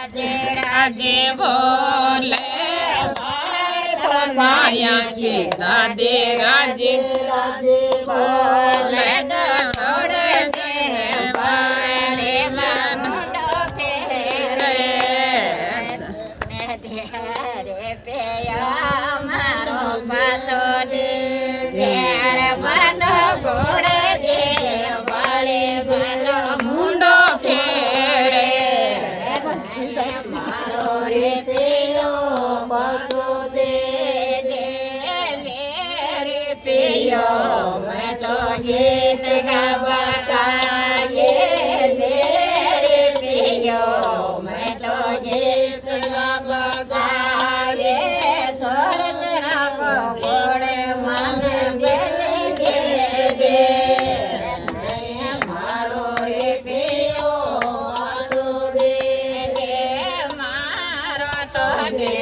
राजे बोले माया की दादे राजे बोले दौड़े बारे मनो फेरे रे पेया मारो बातो दे तेरे बातो घोड़े दे वाले बातो मुंडो फेरे मारो रे पेयो बातो दे रे पेयो मैं तो गीत गावा चाहिए रे पेयो मैं तो गीत गावा चाहिए छोड़ तेरा को घोड़े मन दे मारो रे पेयो बातो दे मारो तो दे